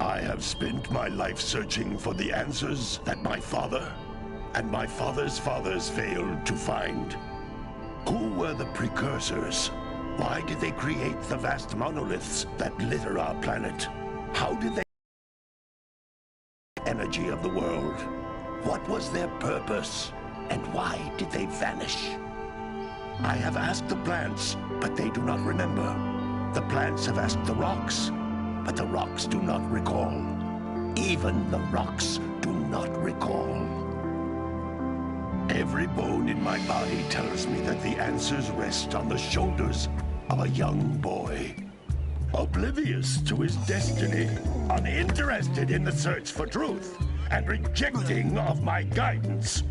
I have spent my life searching for the answers that my father and my father's fathers failed to find. Who were the Precursors? Why did they create the vast monoliths that litter our planet? How did they energy of the world? What was their purpose? And why did they vanish? I have asked the plants, but they do not remember. The plants have asked the rocks, but the rocks do not recall. Even the rocks do not recall. Every bone in my body tells me that the answers rest on the shoulders of a young boy. Oblivious to his destiny, uninterested in the search for truth, and rejecting of my guidance.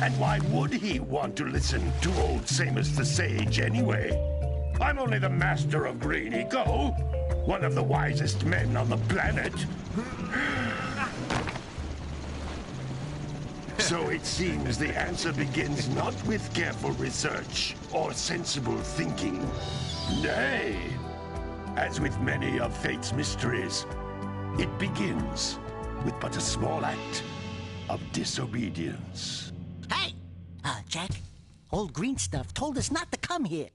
And why would he want to listen to old Samus the Sage anyway? I'm only the master of Green Eco, one of the wisest men on the planet. So it seems the answer begins not with careful research or sensible thinking. Nay, as with many of fate's mysteries, it begins with but a small act of disobedience. Hey! Jack, old green stuff told us not to come here.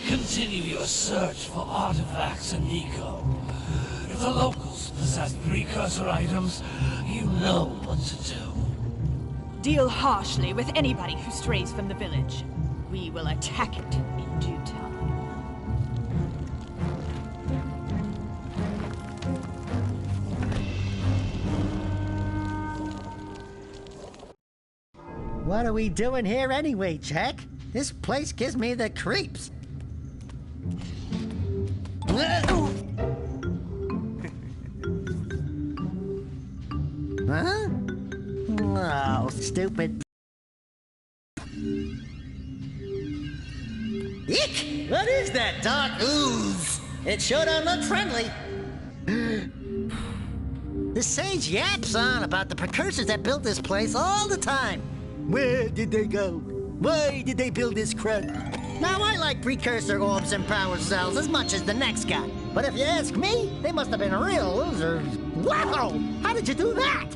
Continue your search for artifacts in Nico. If the locals possess precursor items, you know what to do. Deal harshly with anybody who strays from the village. We will attack it in due time. What are we doing here anyway, Jack? This place gives me the creeps. Huh? Oh, stupid. Eek! What is that dark ooze? It sure don't look friendly. The sage yaps on about the precursors that built this place all the time. Where did they go? Why did they build this crud? Now, I like precursor orbs and power cells as much as the next guy. But if you ask me, they must have been real losers. Wow! How did you do that?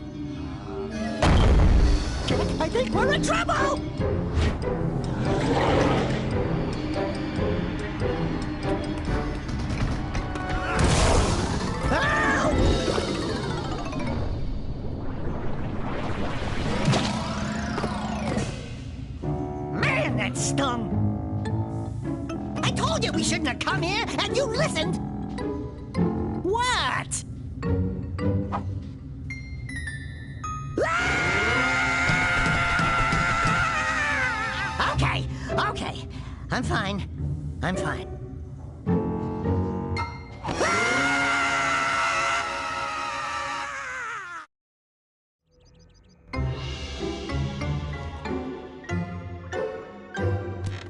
Jack, I think we're in trouble! Man, that stung! I told you we shouldn't have come here, and you listened! What? Okay. I'm fine.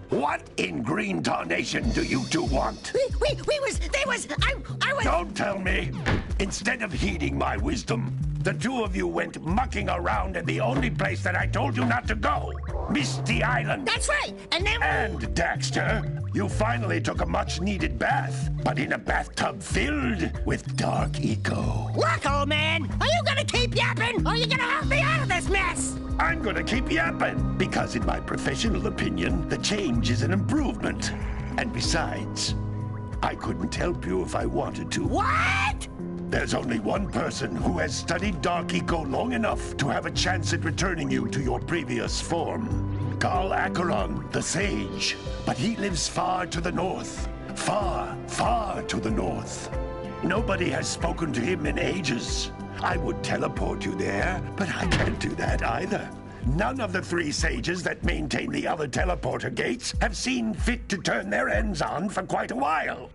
What in green tarnation do you two want? I was... Don't tell me! Instead of heeding my wisdom, The two of you went mucking around in the only place that I told you not to go. Misty Island. That's right. And then... And, Daxter, you finally took a much-needed bath, but in a bathtub filled with dark eco. Look, old man, are you gonna keep yapping, or are you gonna help me out of this mess? I'm gonna keep yapping, because in my professional opinion, the change is an improvement. And besides, I couldn't help you if I wanted to. What? There's only one person who has studied Dark Eco long enough to have a chance at returning you to your previous form. Carl Acheron, the Sage. But he lives far to the north. Far, far to the north. Nobody has spoken to him in ages. I would teleport you there, but I can't do that either. None of the three sages that maintain the other teleporter gates have seen fit to turn their ends on for quite a while.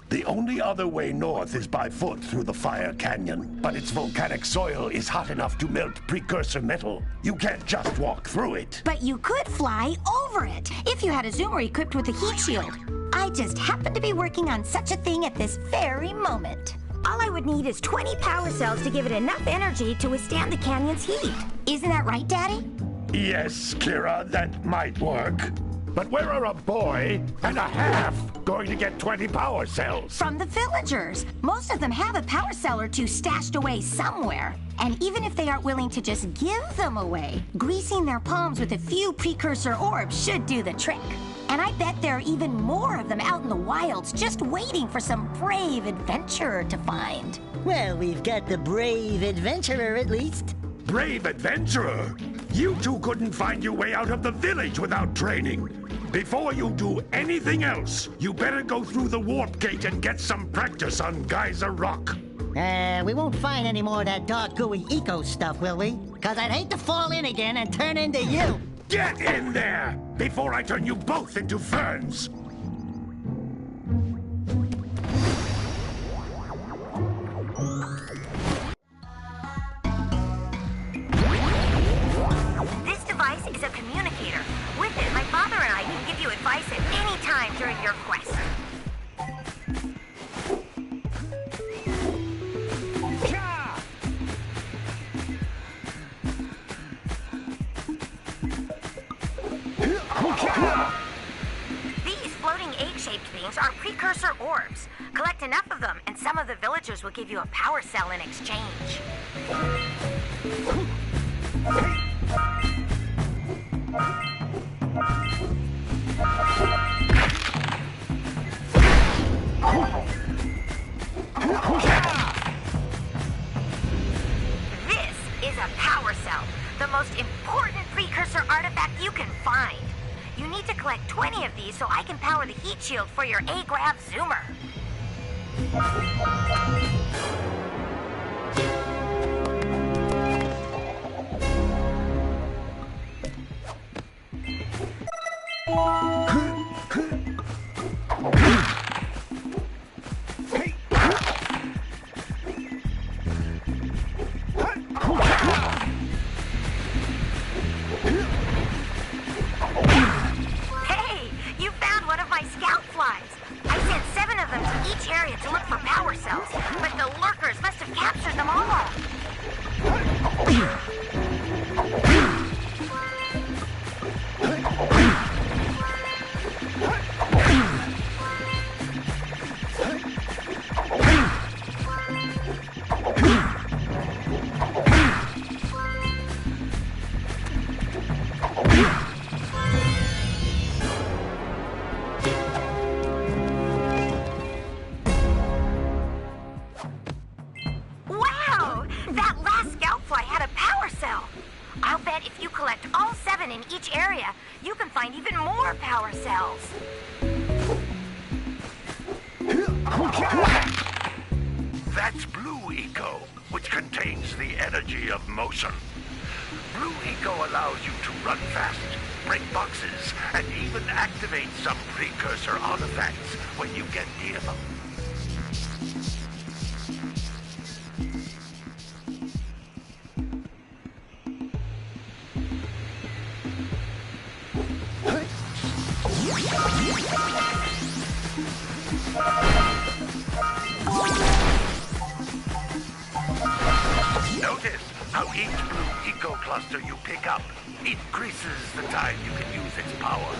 The only other way north is by foot through the Fire Canyon, but its volcanic soil is hot enough to melt precursor metal. You can't just walk through it. But you could fly over it if you had a zoomer equipped with a heat shield. I just happen to be working on such a thing at this very moment. All I would need is 20 power cells to give it enough energy to withstand the canyon's heat. Isn't that right, Daddy? Yes, Kira, that might work. But where are a boy and a half going to get 20 power cells? From the villagers. Most of them have a power cell or two stashed away somewhere. And even if they aren't willing to just give them away, greasing their palms with a few precursor orbs should do the trick. And I bet there are even more of them out in the wilds just waiting for some brave adventurer to find. Well, we've got the brave adventurer at least. Brave adventurer? You two couldn't find your way out of the village without training. Before you do anything else, you better go through the warp gate and get some practice on Geyser Rock. We won't find any more of that dark gooey eco stuff, will we? Because I'd hate to fall in again and turn into you. Get in there before I turn you both into ferns. This device is a communicator. With it, my father and I can give you advice at any time during your quest. These floating egg-shaped things are precursor orbs. Collect enough of them, and some of the villagers will give you a power cell in exchange. This is a power cell, the most important precursor artifact you can find. You need to collect 20 of these so I can power the heat shield for your A-Grav zoomer. Hey, you found one of my scout flies. I sent 7 of them to each area to look for power cells, but the lurkers must have captured them all. Wow! That last scout fly had a power cell. I'll bet if you collect all 7 in each area, you can find even more power cells. That's Blue Eco, which contains the energy of motion. Blue Eco allows you to run fast, break boxes, and even activate some precursor artifacts when you get near them. No How each blue eco cluster you pick up increases the time you can use its power.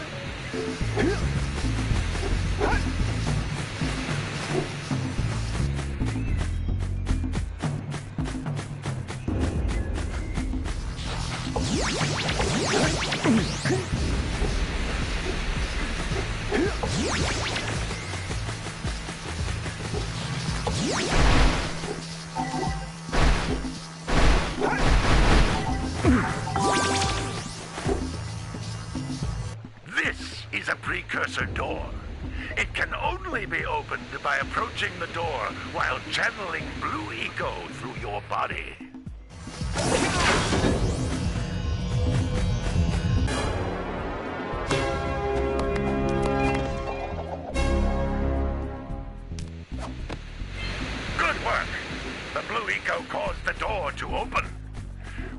This is a precursor door. It can only be opened by approaching the door while channeling blue eco through your body. Good work! The blue eco caused the door to open.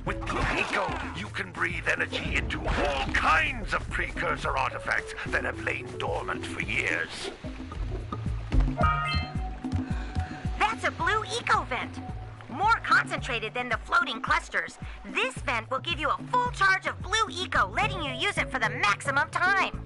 With blue eco, you can breathe energy into all kinds of precursor artifacts that have lain dormant for years. That's a blue eco vent. More concentrated than the floating clusters. This vent will give you a full charge of blue eco, letting you use it for the maximum time.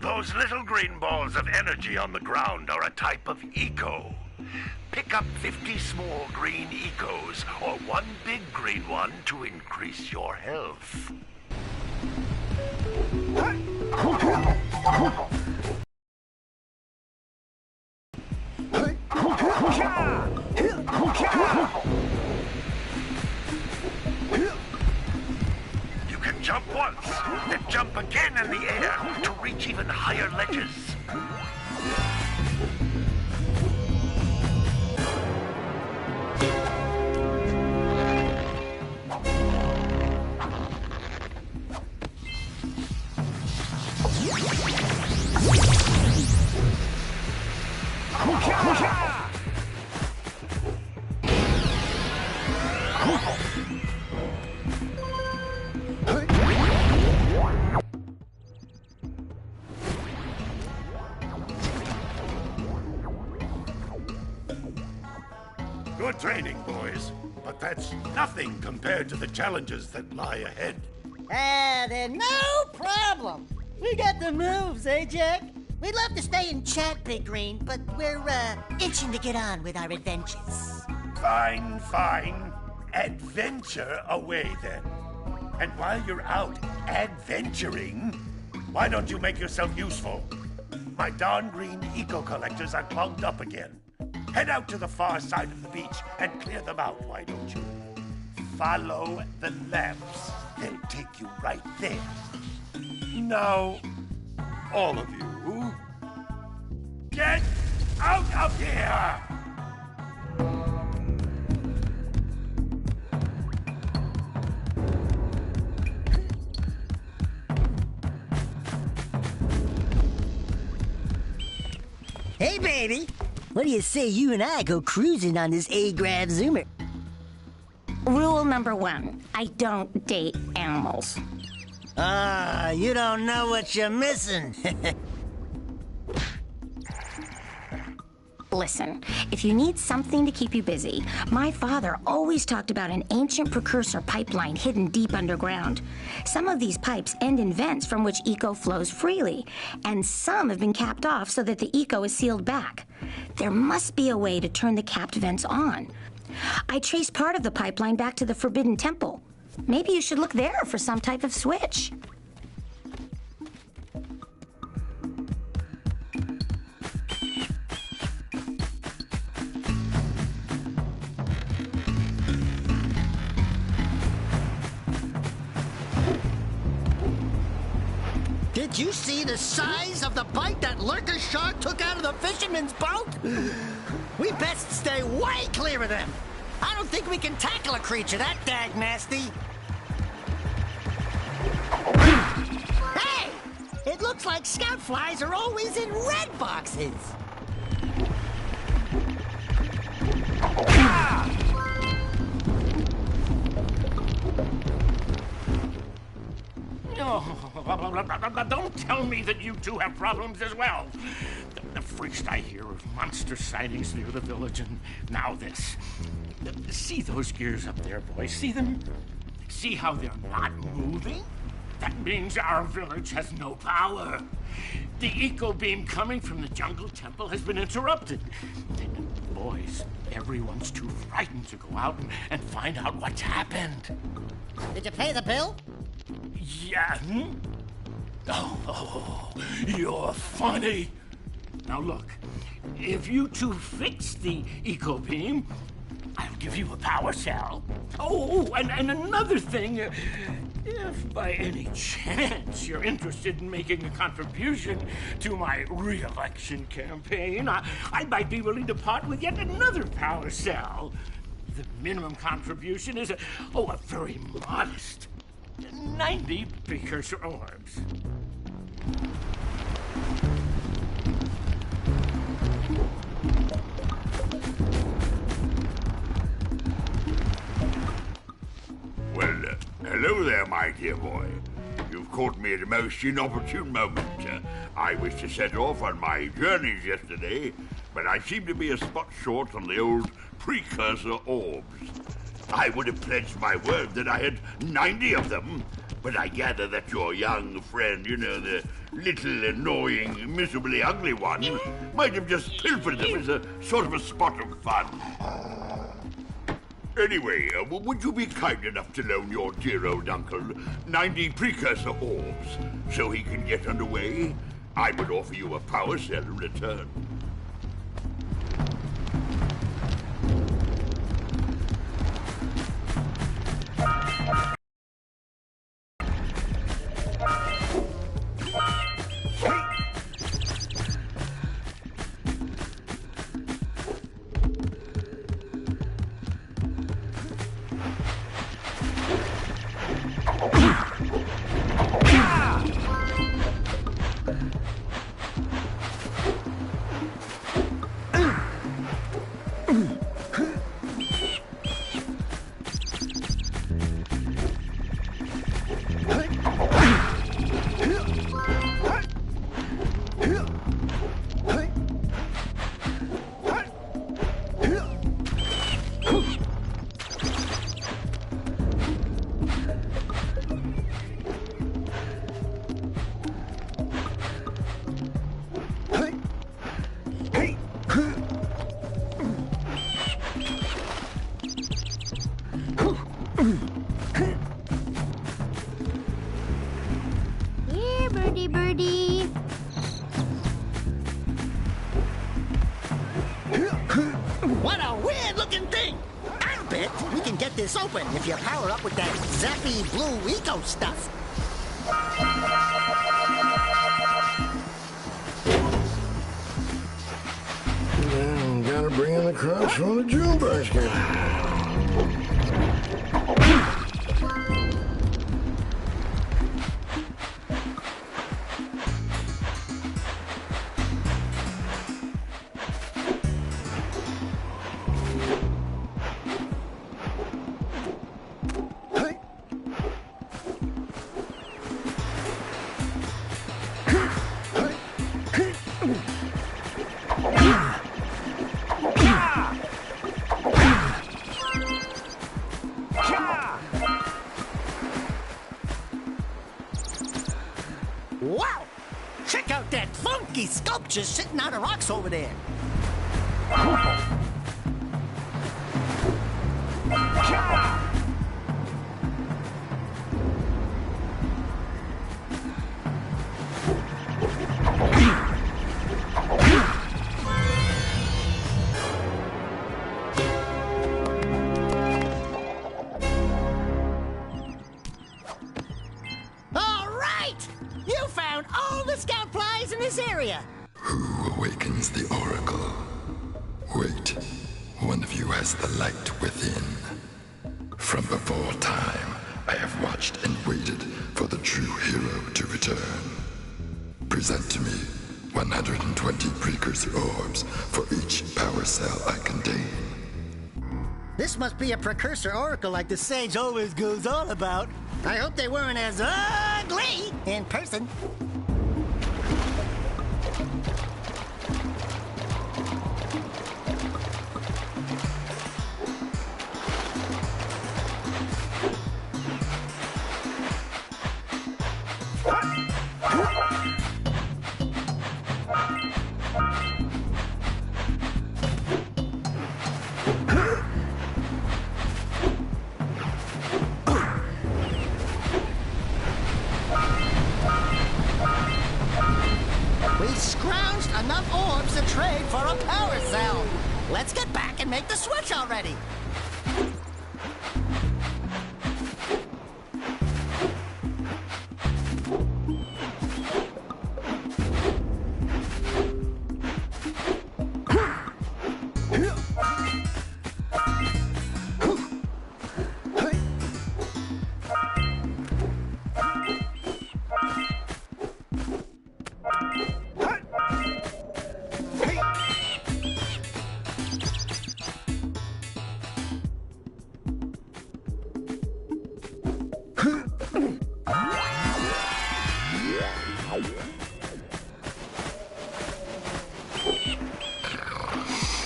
Those little green balls of energy on the ground are a type of eco. Pick up 50 small green ecos or one big green one to increase your health. You can jump once, then jump again in the air to reach even higher ledges. Good training, boys, but that's nothing compared to the challenges that lie ahead. Then no problem. We got the moves, eh, Jack? We'd love to stay and chat, Big Green, but we're, itching to get on with our adventures. Fine, fine. Adventure away, then. And while you're out adventuring, why don't you make yourself useful? My darn green eco-collectors are clogged up again. Head out to the far side of the beach and clear them out, why don't you? Follow the lamps. They'll take you right there. Now, all of you, get out of here! Hey, baby. What do you say you and I go cruising on this A-Grav Zoomer? Rule number 1, I don't date animals. You don't know what you're missing. Listen, if you need something to keep you busy, my father always talked about an ancient precursor pipeline hidden deep underground. Some of these pipes end in vents from which eco flows freely, and some have been capped off so that the eco is sealed back. There must be a way to turn the capped vents on. I traced part of the pipeline back to the Forbidden Temple. Maybe you should look there for some type of switch. Did you see the size of the bite that lurker shark took out of the fisherman's boat? We best stay way clear of them. I don't think we can tackle a creature that dag nasty. Hey! It looks like scout flies are always in red boxes. Oh, don't tell me that you two have problems as well. The first I hear of monster sightings near the village, and now this. See those gears up there, boys? See them? See how they're not moving? That means our village has no power. The eco beam coming from the jungle temple has been interrupted. And boys, everyone's too frightened to go out and find out what's happened. Did you pay the bill? Yeah. Oh, you're funny. Now look, if you two fix the eco beam, I'll give you a power cell. Oh, and another thing, if by any chance you're interested in making a contribution to my re-election campaign, I might be willing to part with yet another power cell. The minimum contribution is a very modest 90 precursor orbs. Well, hello there, my dear boy. You've caught me at a most inopportune moment. I was to set off on my journeys yesterday, but I seem to be a spot short on the old precursor orbs. I would have pledged my word that I had 90 of them, but I gather that your young friend, the little annoying, miserably ugly one, might have just pilfered them as a sort of a spot of fun. Anyway, would you be kind enough to loan your dear old uncle 90 precursor orbs so he can get underway? I would offer you a power cell in return. Here, birdie, birdie. What a weird-looking thing! I'll bet we can get this open if you power up with that zappy blue eco stuff. Yeah, gotta bring in the crunch from the June brush can. Wow! Check out that funky sculpture sitting out of rocks over there. All right! You found all the scout flies in this area. Who awakens the Oracle? Wait, one of you has the light within. From before time, I have watched and waited for the true hero to return. Present to me 120 precursor orbs for each power cell I contain. This must be a precursor oracle like the sage always goes on about. I hope they weren't as ugly in person. Enough orbs to trade for a power cell. Let's get back and make the switch already.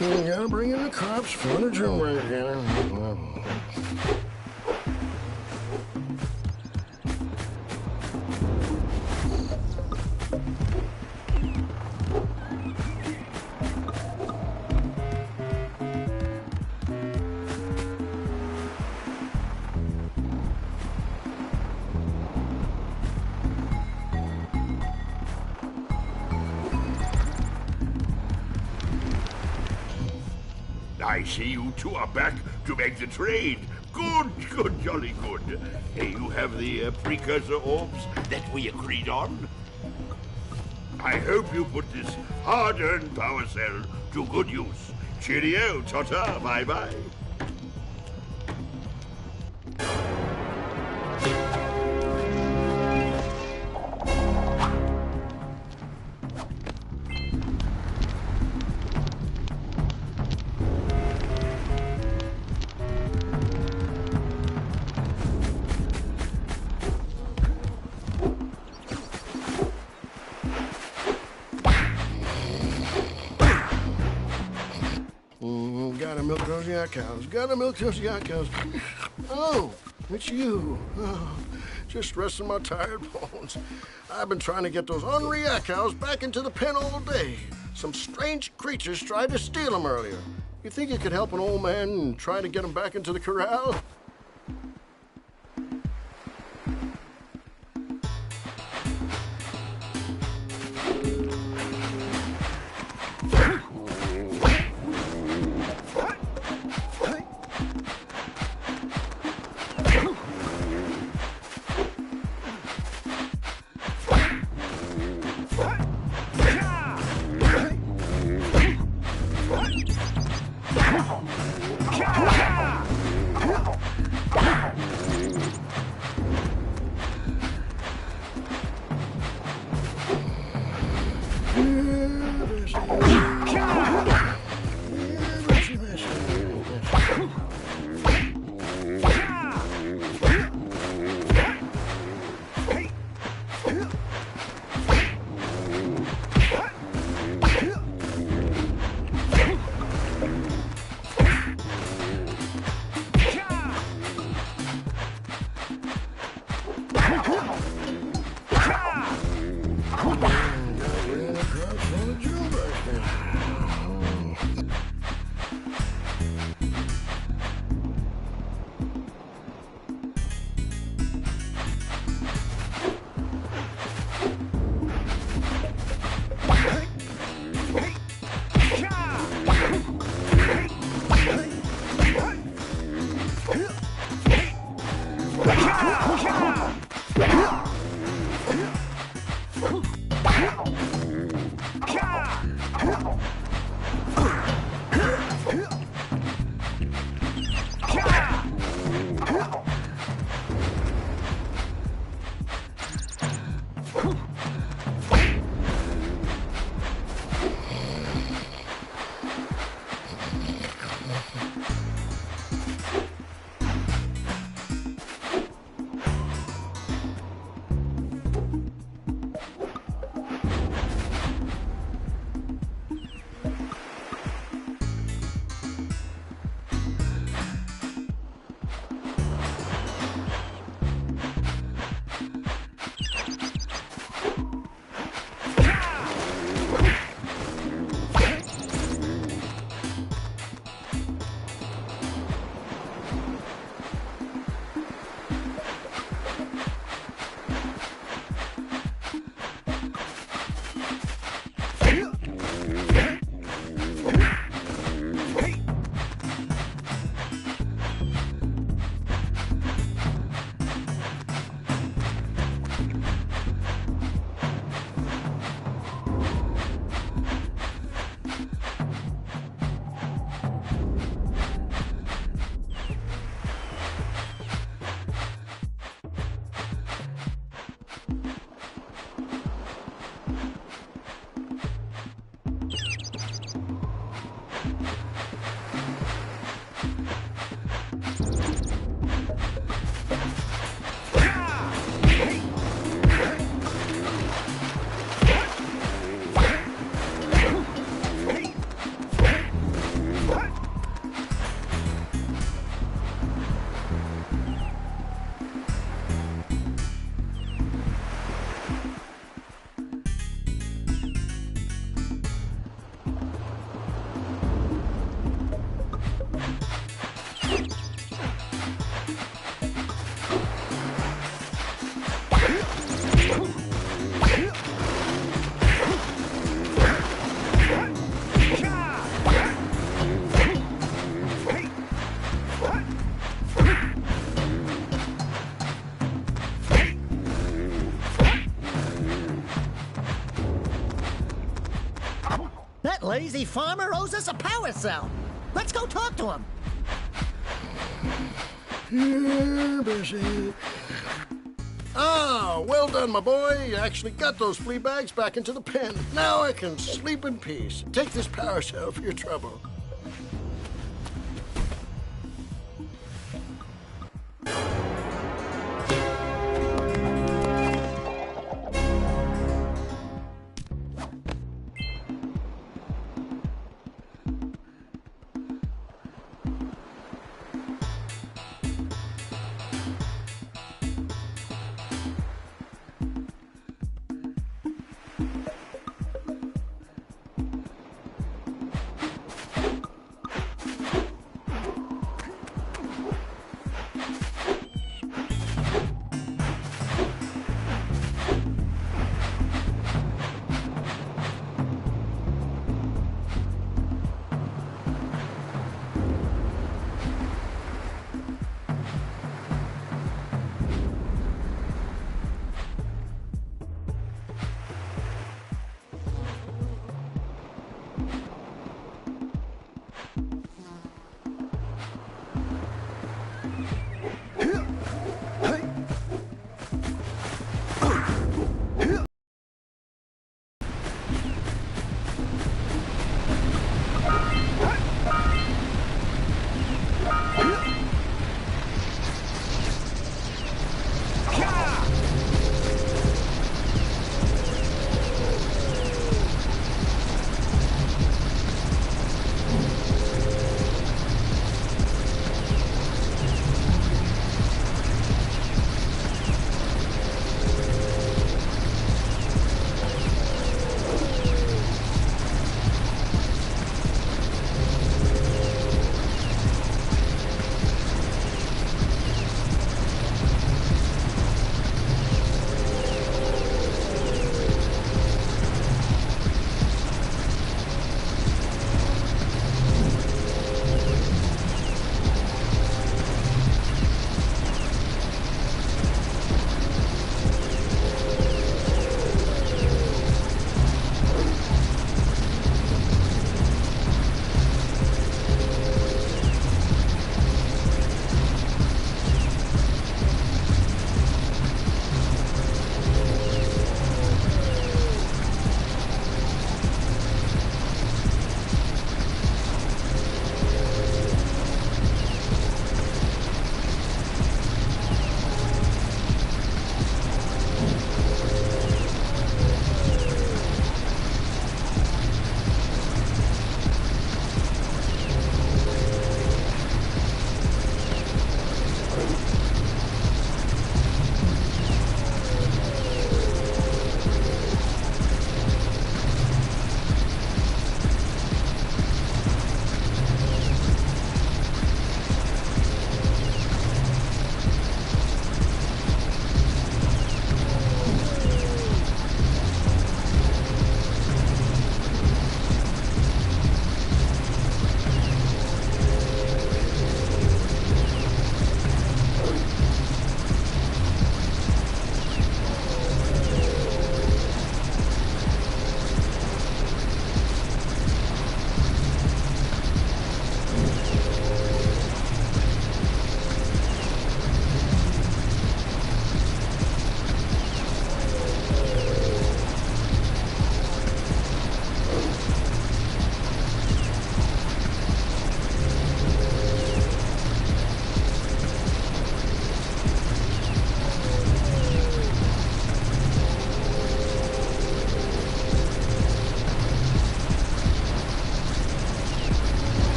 You gotta bring in the cops for the jewelry again. I see you two are back to make the trade. Good, good, jolly good. Hey, you have the precursor orbs that we agreed on? I hope you put this hard-earned power cell to good use. Cheerio, ta-ta, bye-bye. Gotta milk those yak cows. Gotta milk those yak cows. Oh, it's you. Oh, just resting my tired bones. I've been trying to get those ornery yak cows back into the pen all day. Some strange creatures tried to steal them earlier. You think you could help an old man and try to get them back into the corral? lazy farmer owes us a power cell. Let's go talk to him. Yeah, busy. Ah, well done, my boy. You actually got those flea bags back into the pen. Now I can sleep in peace. Take this power cell for your trouble.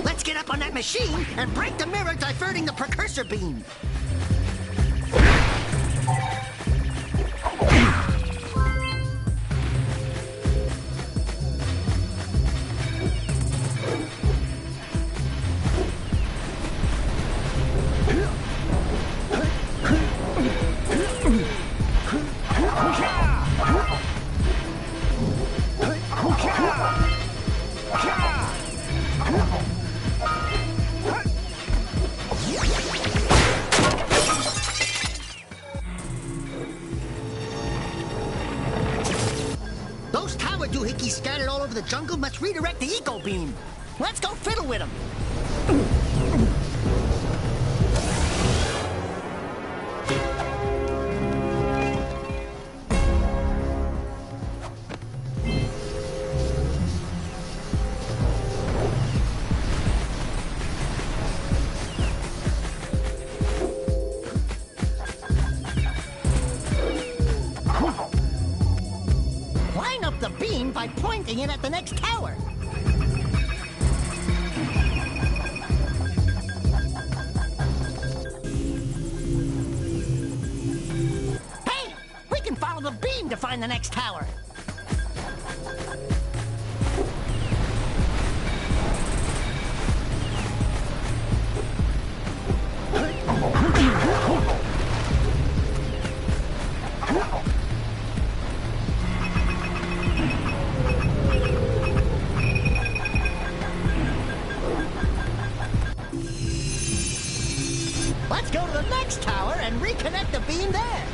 Let's get up on that machine and break the mirror diverting the Precursor beam. Those tower doohickeys scattered all over the jungle must redirect the eco beam. Let's go fiddle with them. Line up the beam by pointing it at the next tower. Hey, we can follow the beam to find the next tower. Let's go to the next tower and reconnect the beam there.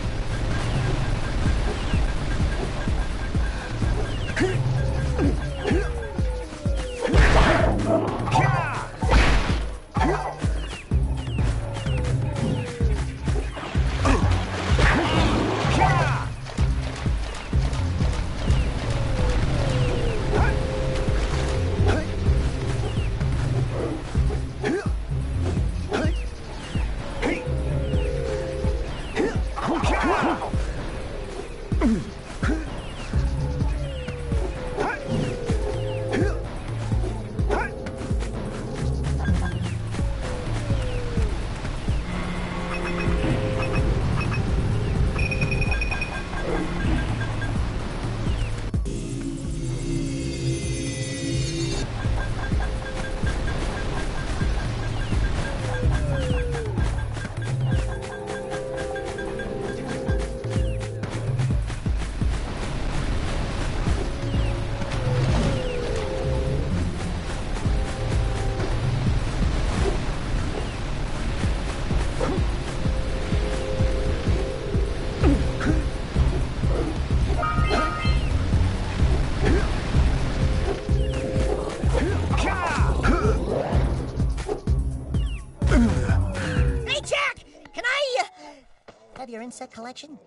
Hey, Jack! Can I, have your insect collection?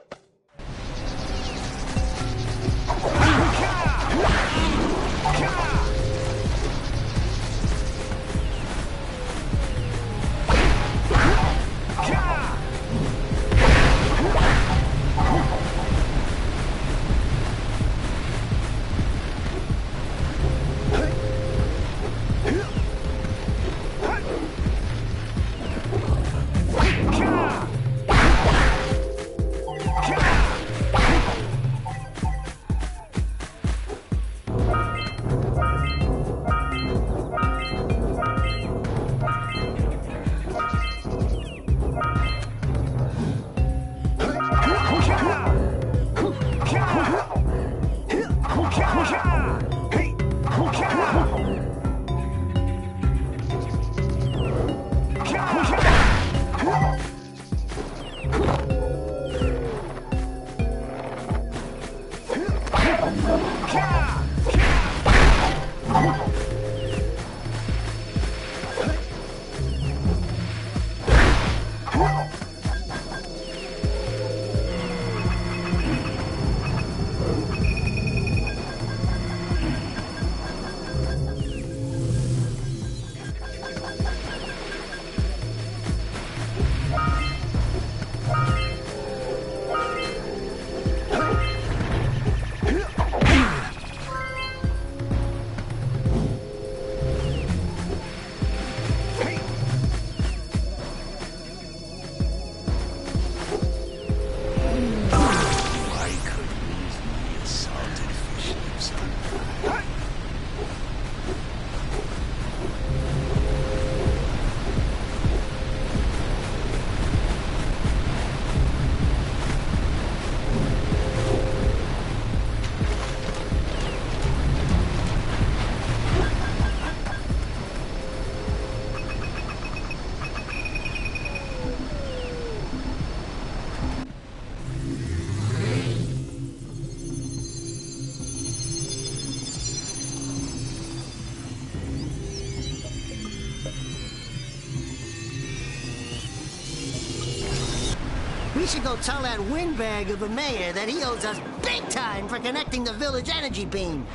We should go tell that windbag of a mayor that he owes us big time for connecting the village energy beam.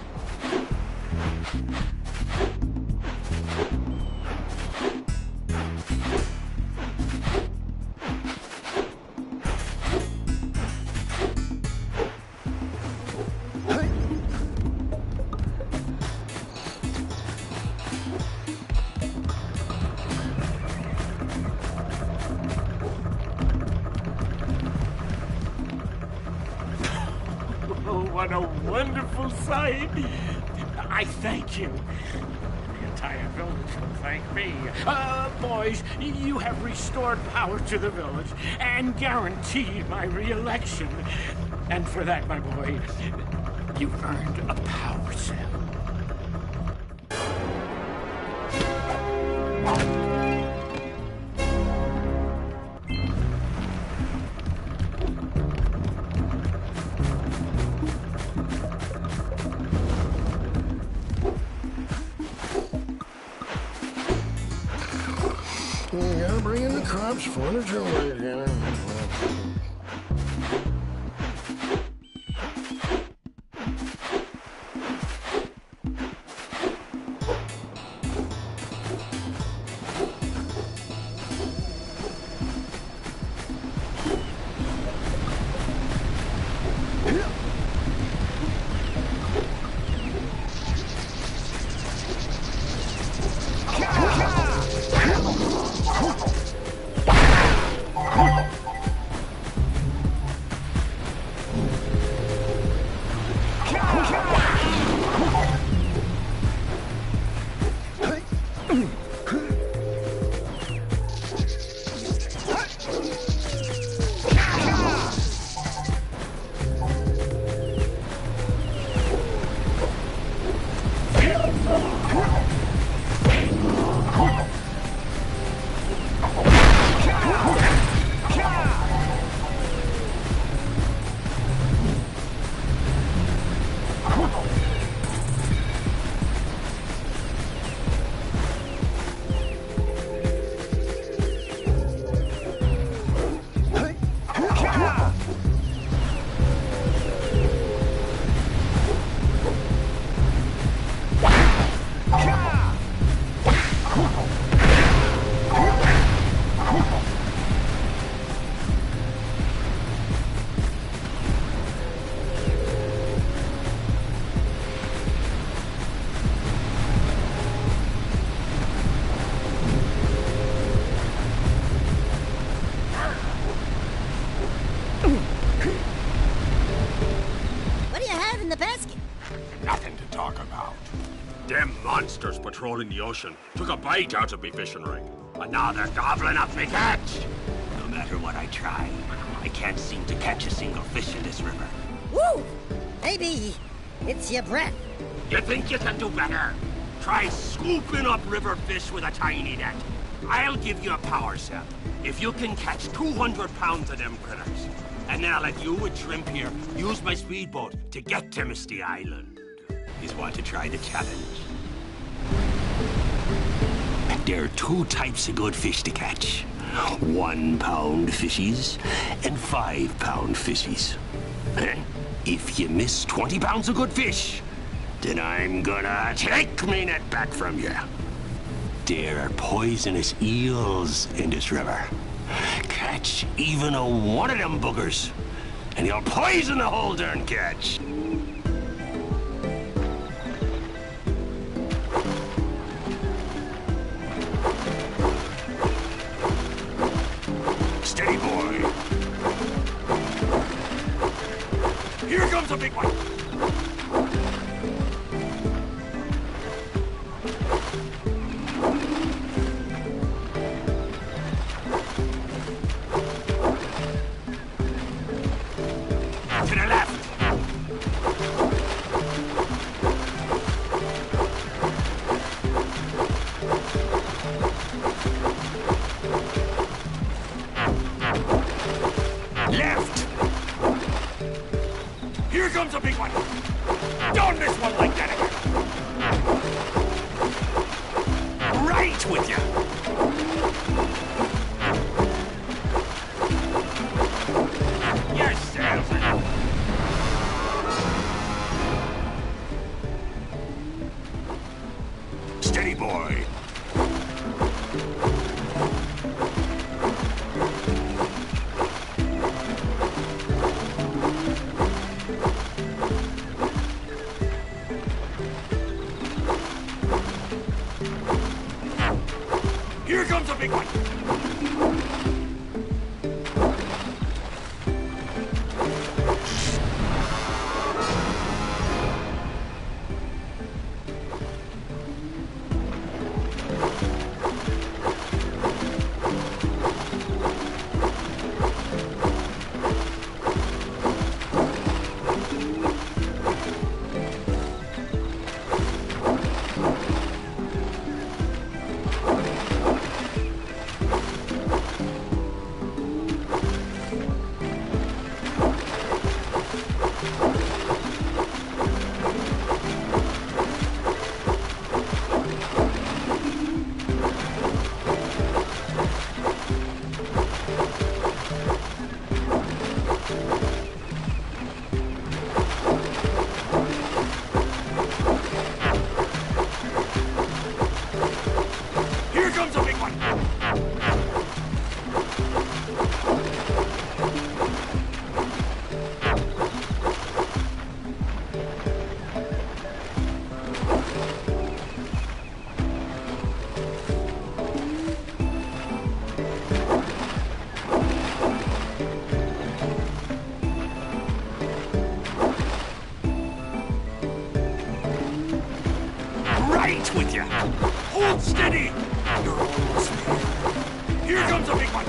What a wonderful sight! I thank you. The entire village will thank me. Boys, you have restored power to the village and guaranteed my re-election. And for that, my boy, you've earned a power cell. Yeah, bring in the crops for the joy here. Nothing to talk about. Them monsters patrolling the ocean took a bite out of me fishing rig. And now they're gobbling up me catch. No matter what I try, I can't seem to catch a single fish in this river. Woo! Maybe it's your breath. You think you can do better? Try scooping up river fish with a tiny net. I'll give you a power cell if you can catch 200 pounds of them critters. And then I'll let you and Shrimp here use my speedboat to get to Misty Island. You want to try the challenge? There are two types of good fish to catch. 1 pound fishies and 5 pound fishies. If you miss 20 pounds of good fish, then I'm gonna take me net back from you. There are poisonous eels in this river. Catch even one of them boogers, and you'll poison the whole darn catch. Steady, boy. Here comes a big one. To the left. Steady, boy. Here comes a big one. Right with you. Hold steady. You're almost there. Here comes a big one.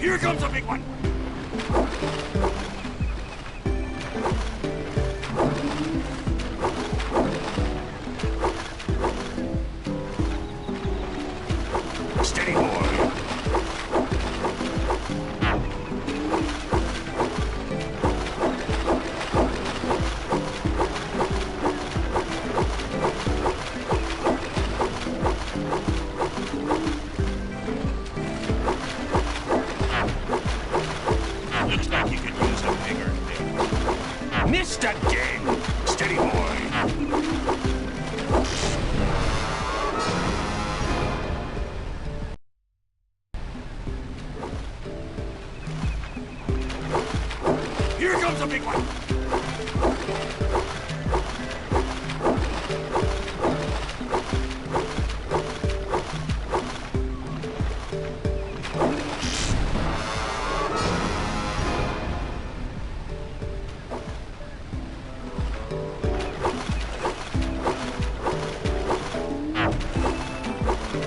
Here comes a big one. Steady, boy. Looks like you could use a bigger thing. Missed again. Steady, boy. Here comes a big one.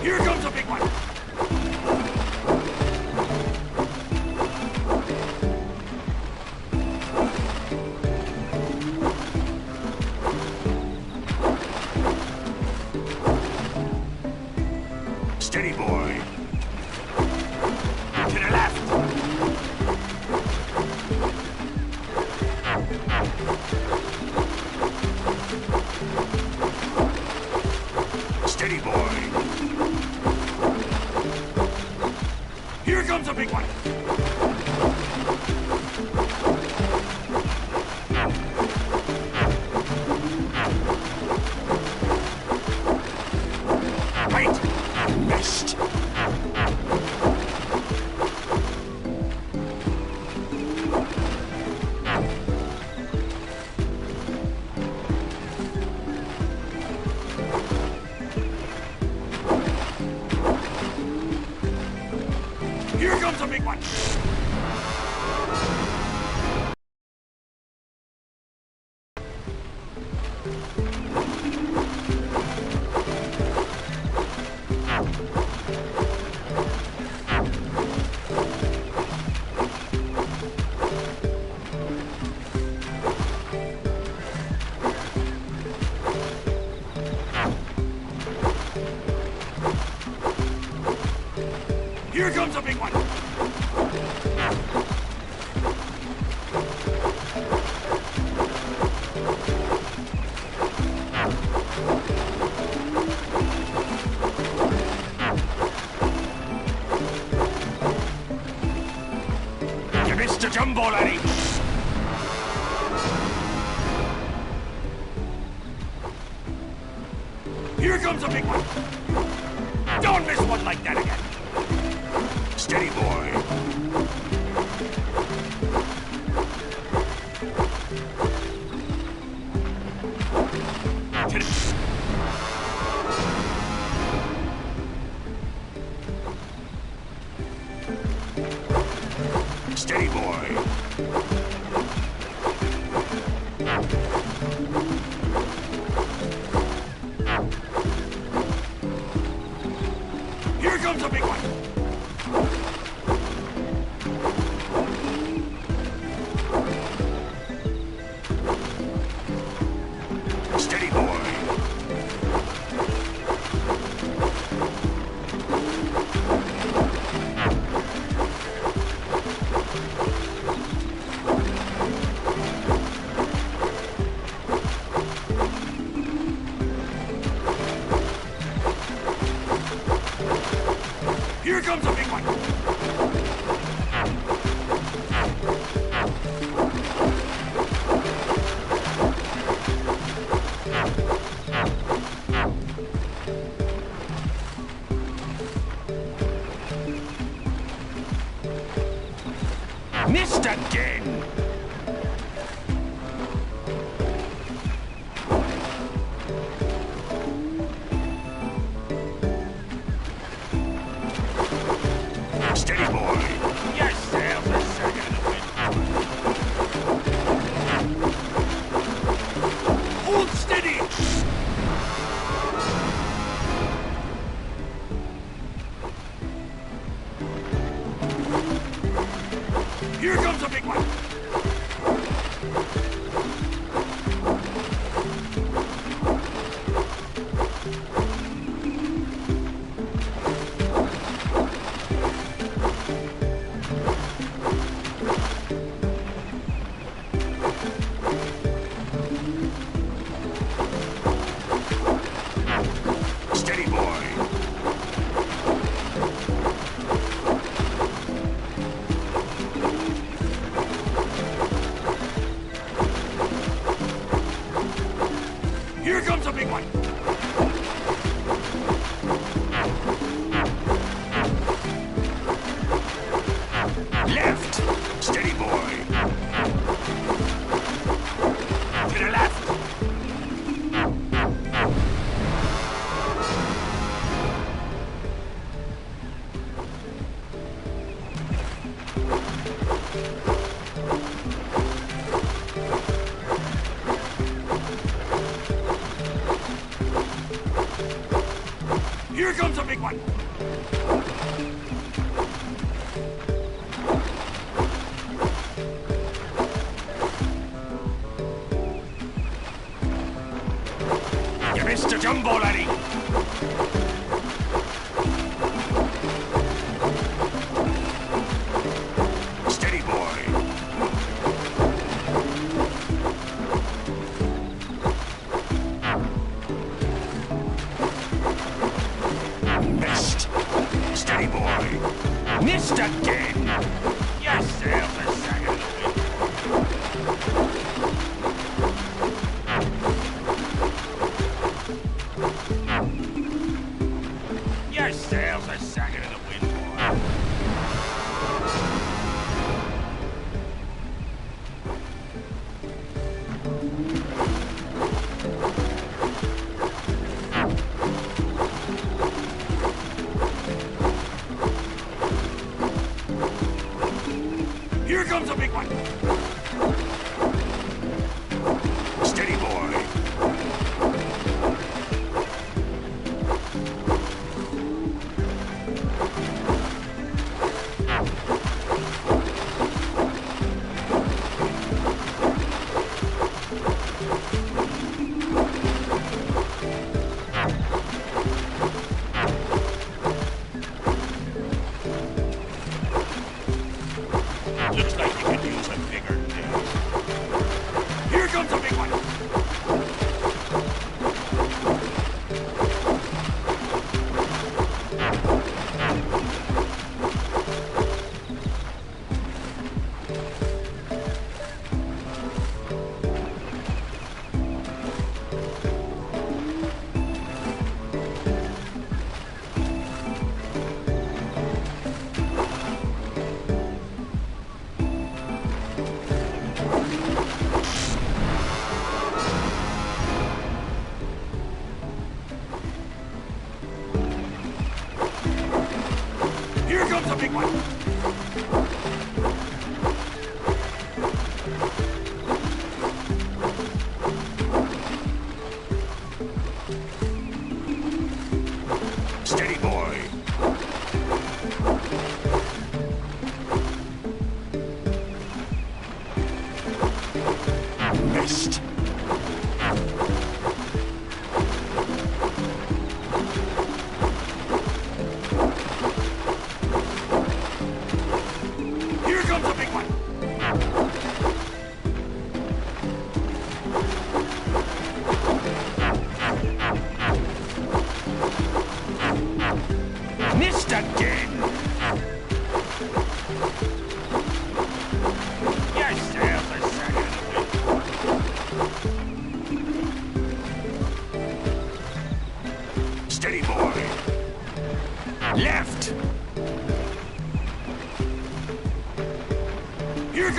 Here comes a big one. Steady, boy. To the left. Steady, boy. Here comes a big one. Wait. Missed. Here comes a big one. Here comes a big one. jumbo, laddie! Here comes a big one! Don't miss one like that again! Steady, boy! Steady, boy! Here comes a big one! Steady, boy! Here comes a big one! Missed again! Steady, boy! Yes, sails a second in the wind. Hold steady! Here comes a big one! Steady, boy! Here comes a big one! Left! Steady, boy! To the left! Here comes a big one! You missed a jumbo, laddie! Steady, boy! Missed! Steady, boy! Missed again! Yes, sails a second in the wind.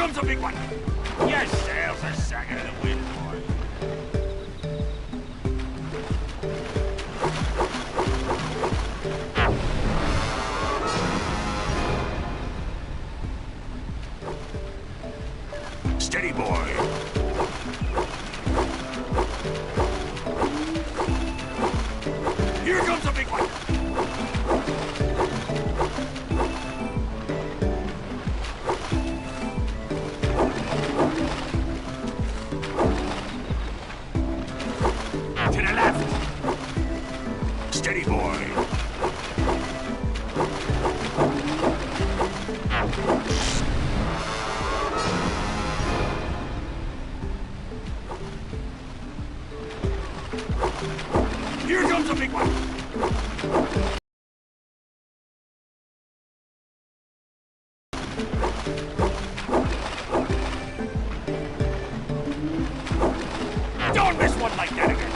comes a big one. Your sails are sagging in the wind, boy. Steady, boy. Here comes a big one. To the left. Steady, boy. Here comes a big one. Don't miss one like that again.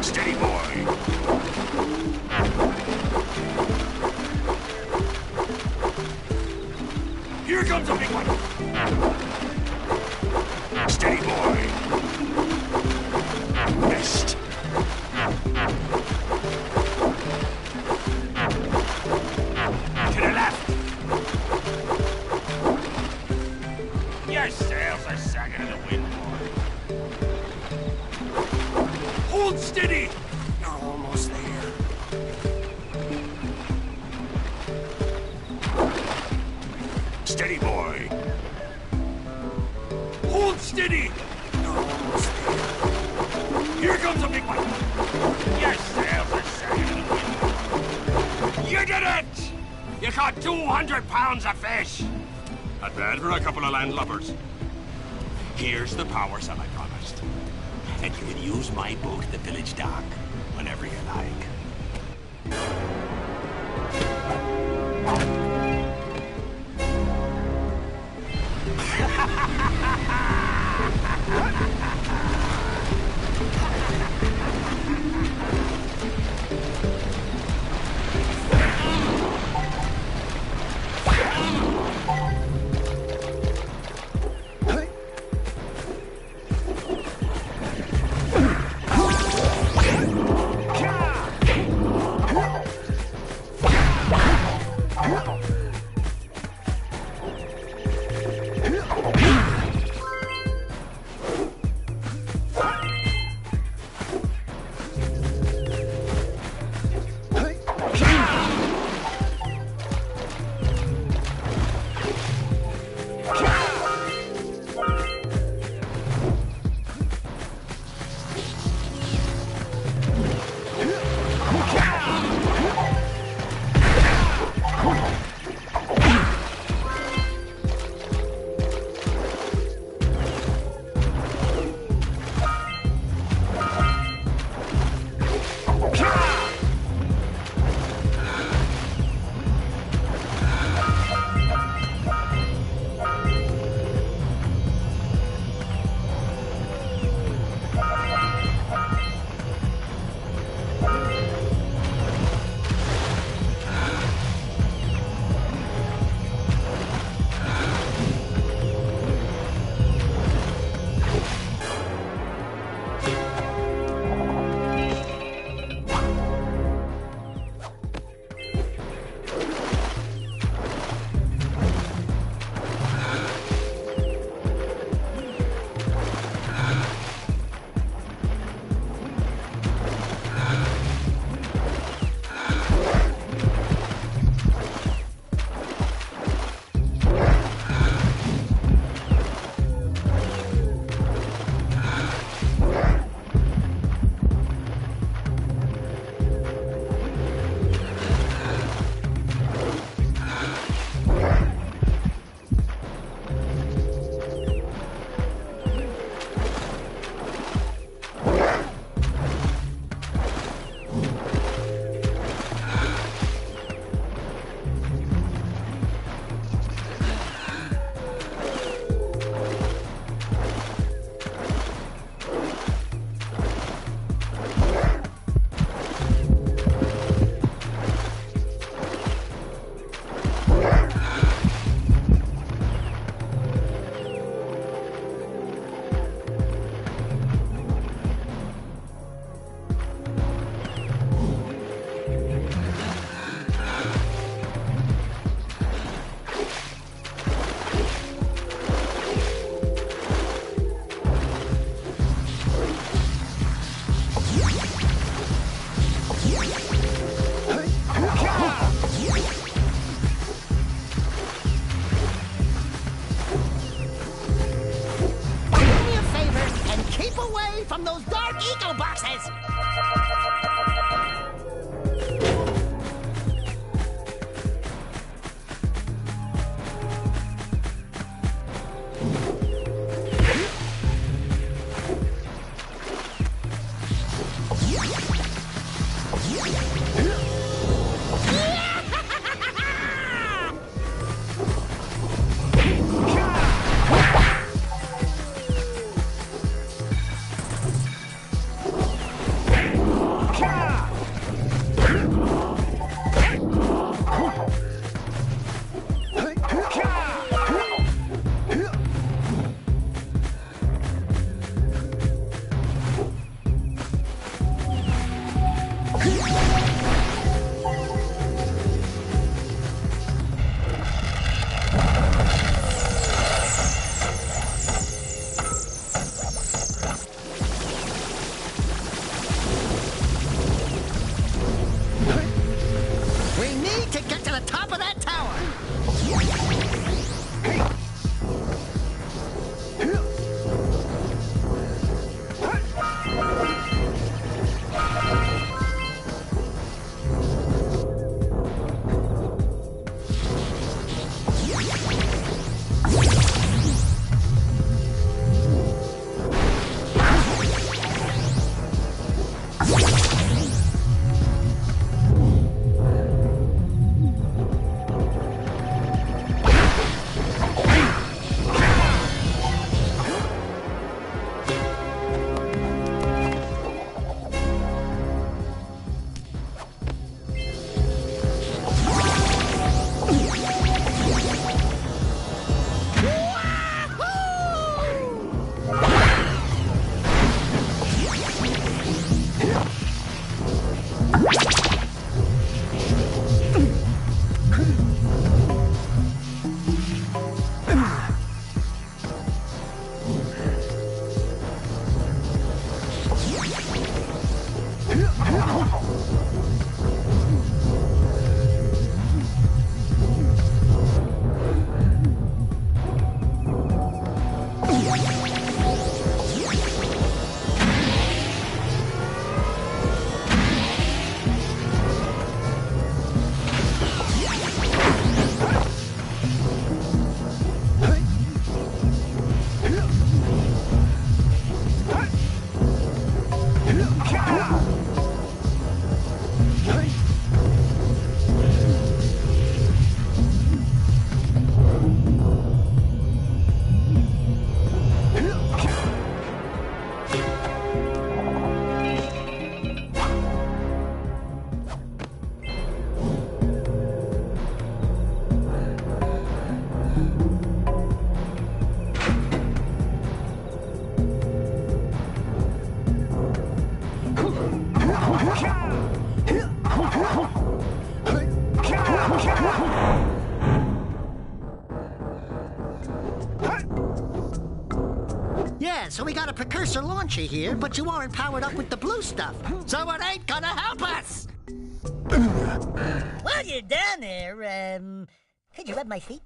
Steady, boy. Here comes a big one. Steady, boy. Missed. To the left. Your sails are sagging in the wind, boy. Hold steady. You're almost there. Steady, boy. Hold steady. You're almost there. Here comes a big one. Your sails are sagging in the wind. You did it! You caught 200 pounds of fish. Not bad for a couple of landlubbers. Here's the power cell I promised. And you can use my boat at the village dock whenever you like. away from those dark eco boxes! Yeah, so we got a Precursor launcher here, but you aren't powered up with the blue stuff. So it ain't gonna help us! While you're down there, could you rub my feet?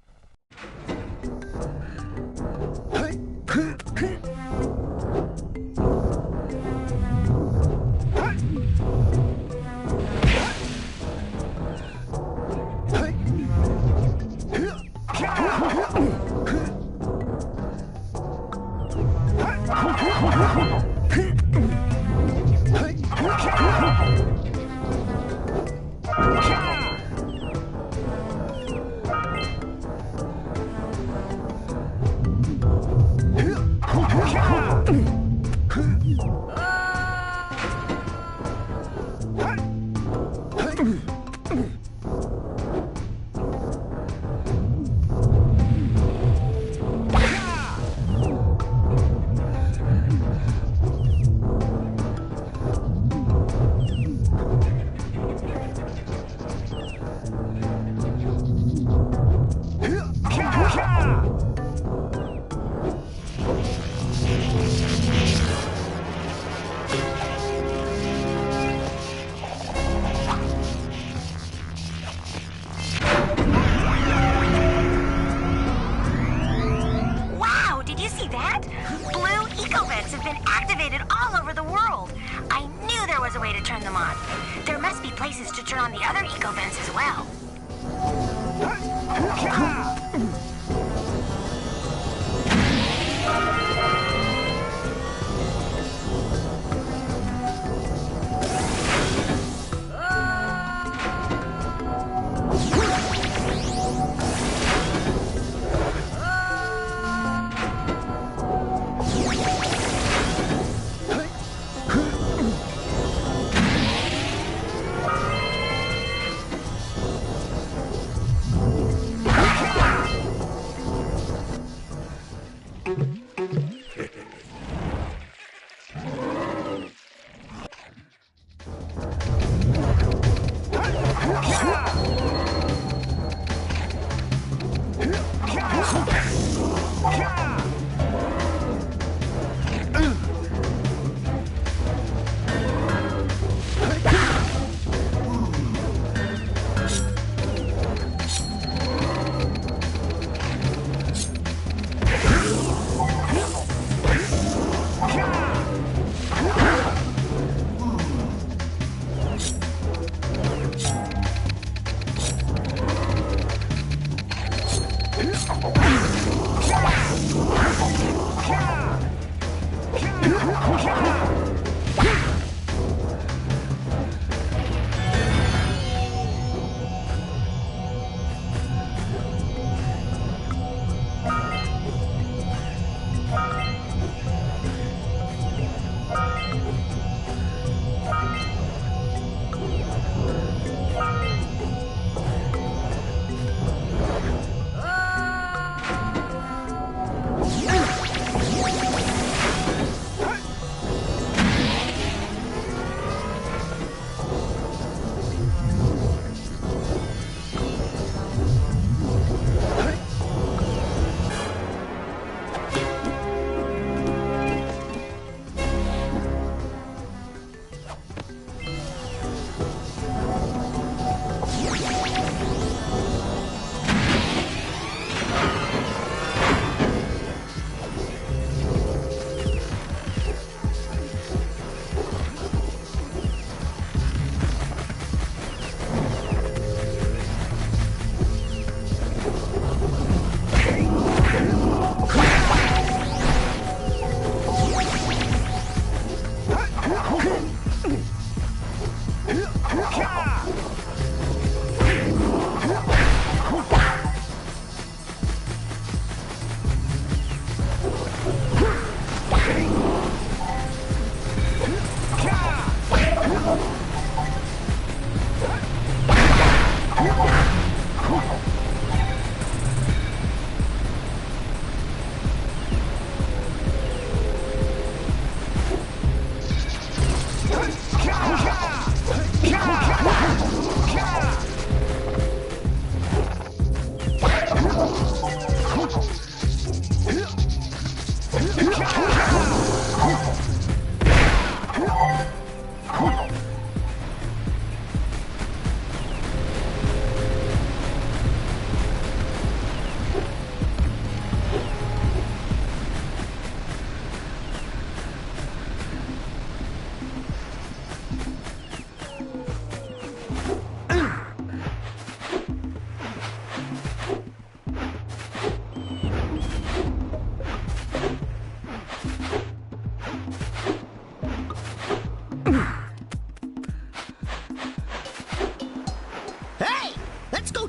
was a way to turn them on. There must be places to turn on the other eco vents as well.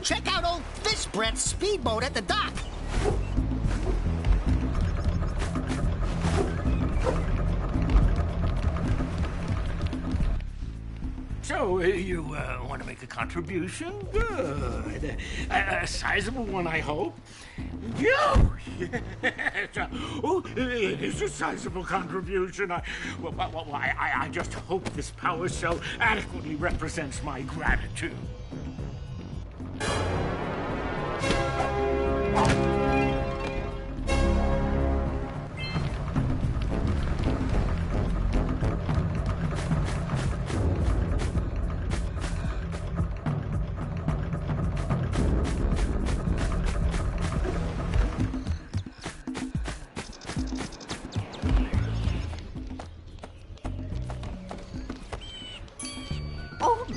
Check out old Fish Brett's speedboat at the dock. So, you want to make a contribution? Good. A sizable one, I hope. Yes. Oh, it is a sizable contribution. I just hope this power cell adequately represents my gratitude.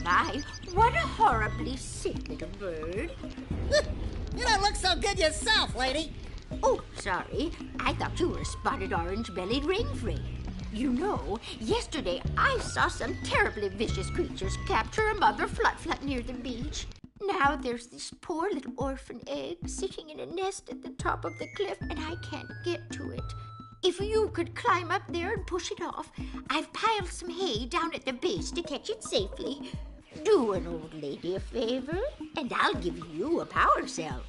my, what a horribly sick little bird. You don't look so good yourself, lady. Oh, sorry. I thought you were a spotted orange-bellied rainfrey. You know, yesterday I saw some terribly vicious creatures capture a mother flut-flut near the beach. Now there's this poor little orphan egg sitting in a nest at the top of the cliff, and I can't get to it. If you could climb up there and push it off, I've piled some hay down at the base to catch it safely. Do an old lady a favor, and I'll give you a power cell.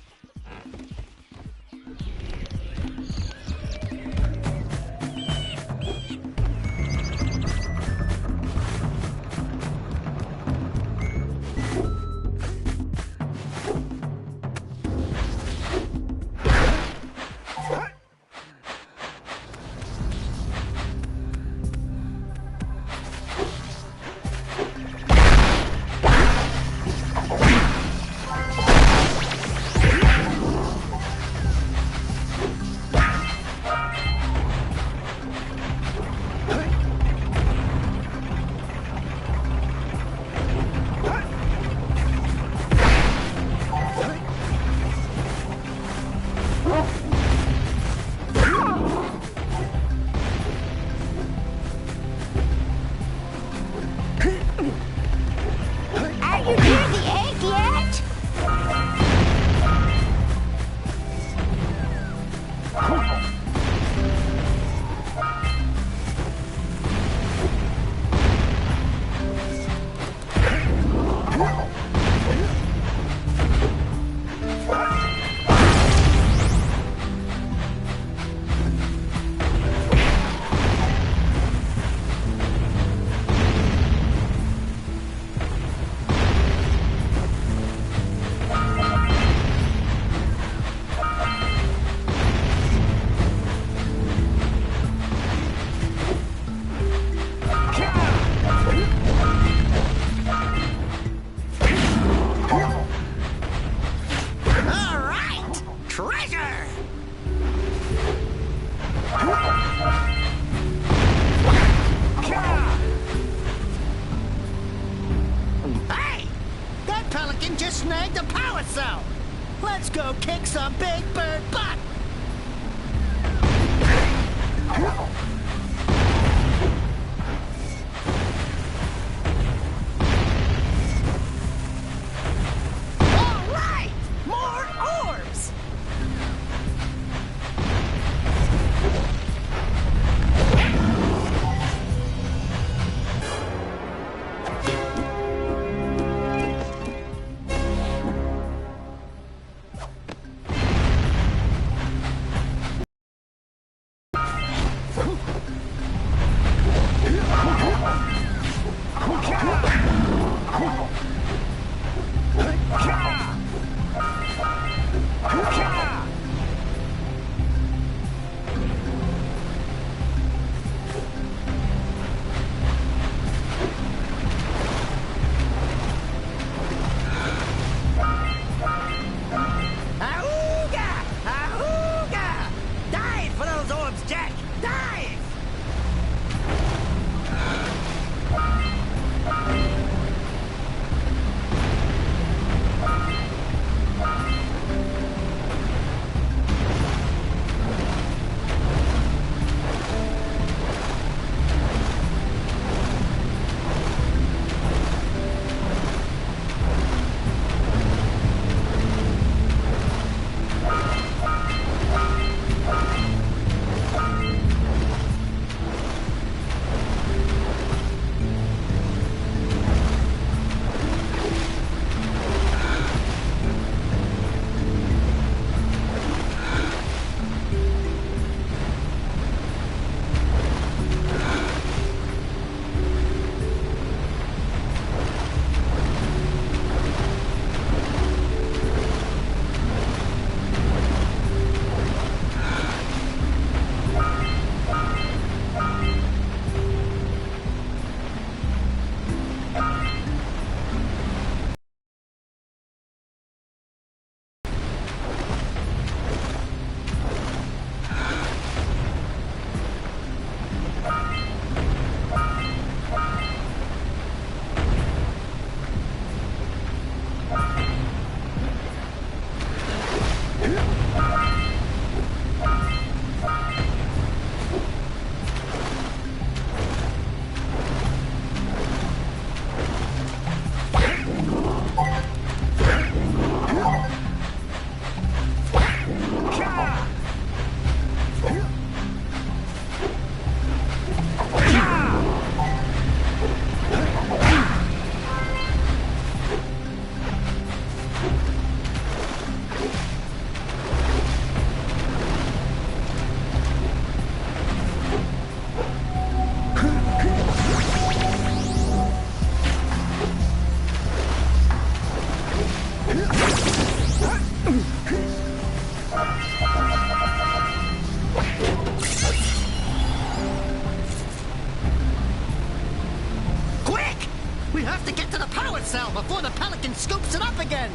We have to get to the power cell before the Pelican scoops it up again!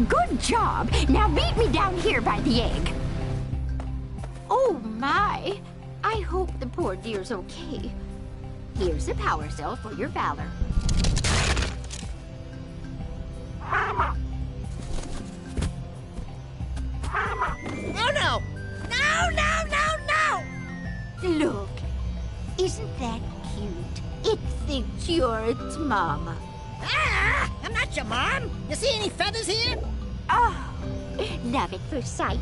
Good job. Now meet me down here by the egg. Oh, my. I hope the poor dear's okay. Here's a power cell for your valor. Oh, no! No, no, no, no! Look, isn't that cute? It thinks you're its mama. Ah! I'm not your mom. You see any feathers here? Oh, love at first sight.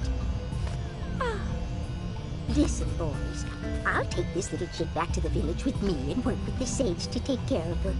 Oh. Listen, boys. I'll take this little chick back to the village with me and work with the sage to take care of her.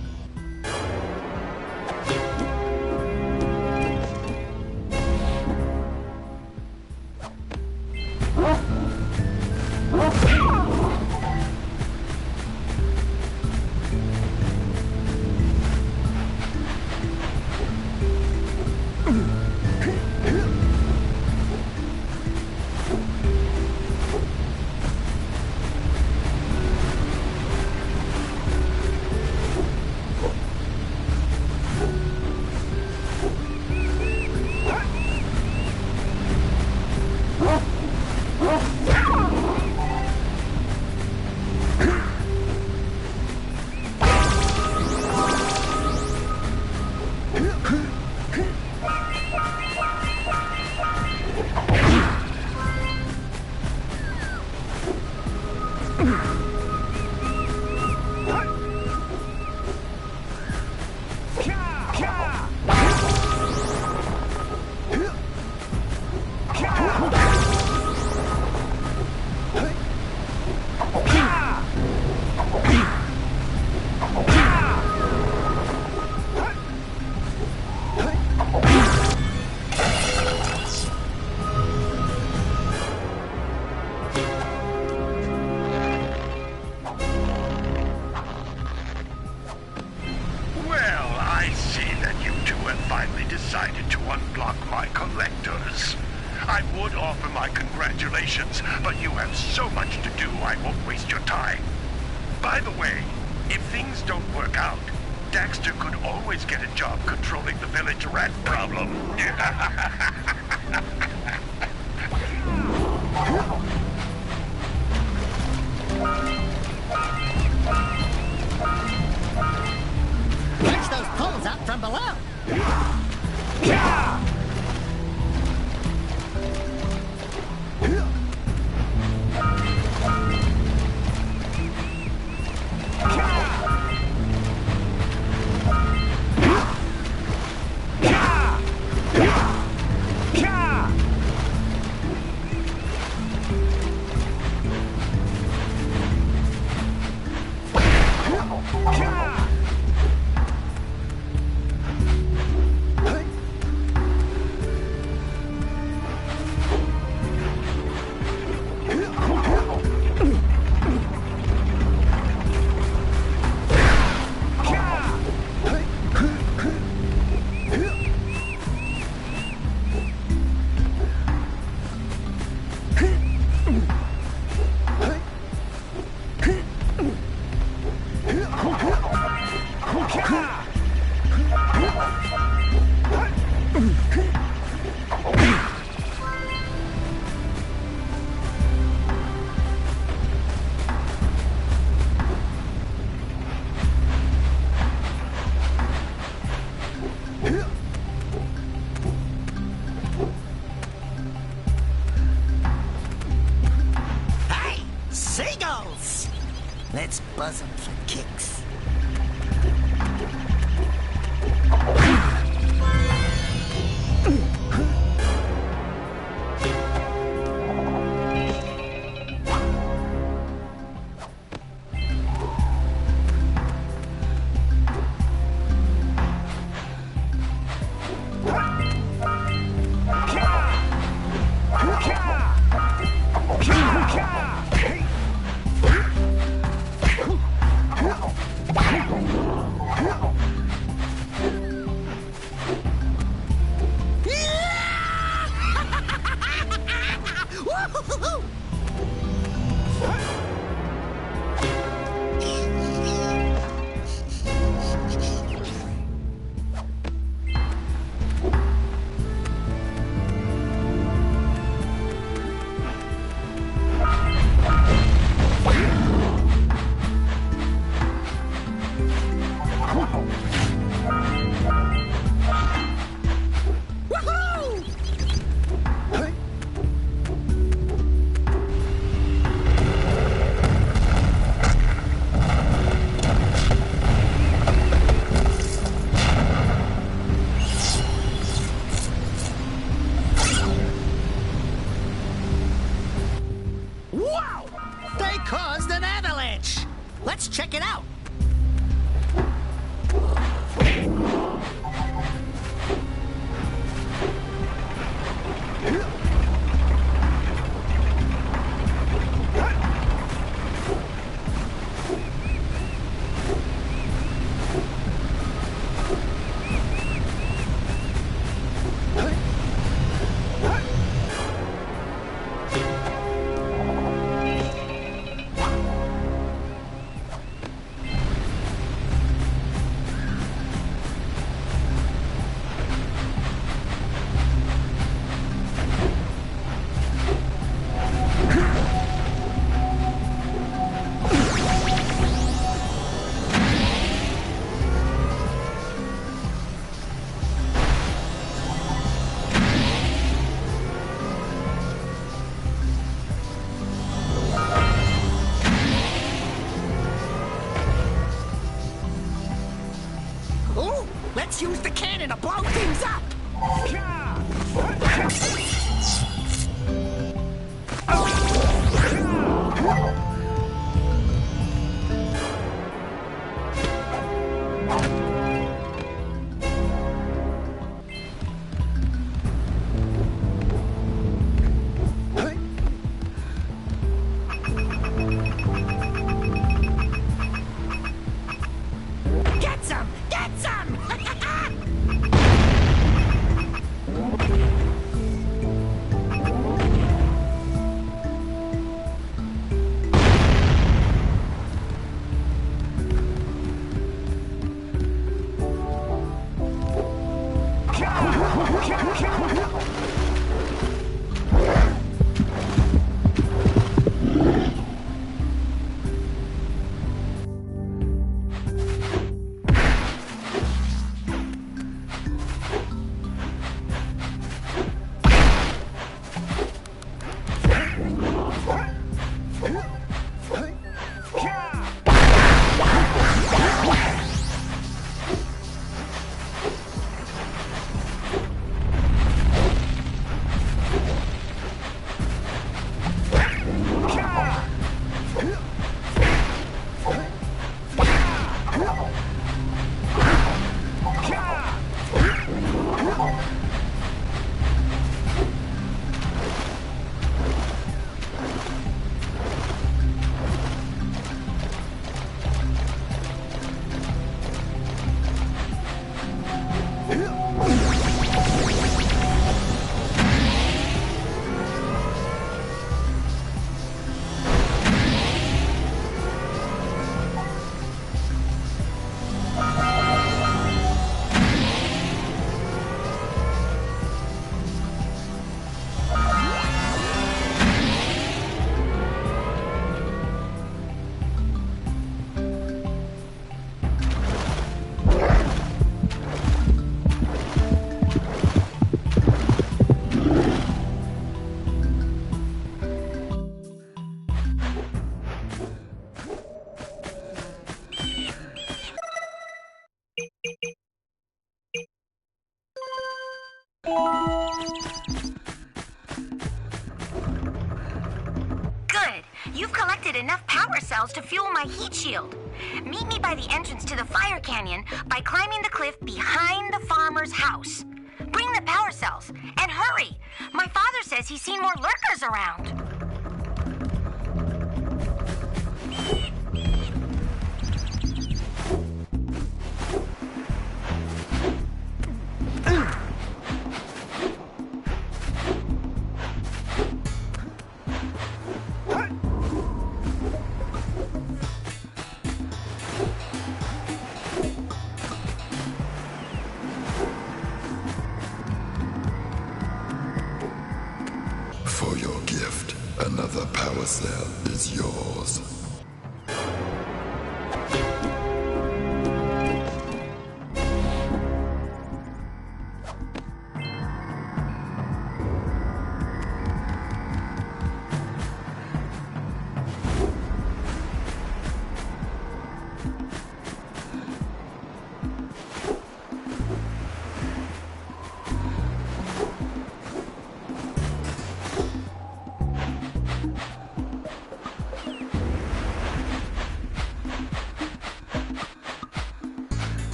Decided to unblock my collectors. I would offer my congratulations, but you have so much to do I won't waste your time. By the way, if things don't work out, Daxter could always get a job controlling the village rat problem. Catch those poles out from below! Let's use the cannon to blow things up! Get some! Get some! Good. You've collected enough power cells to fuel my heat shield. Meet me by the entrance to the fire canyon by climbing the cliff behind the farmer's house. Bring the power cells, and hurry! My father says he's seen more lurkers around. For your gift, another power cell is yours.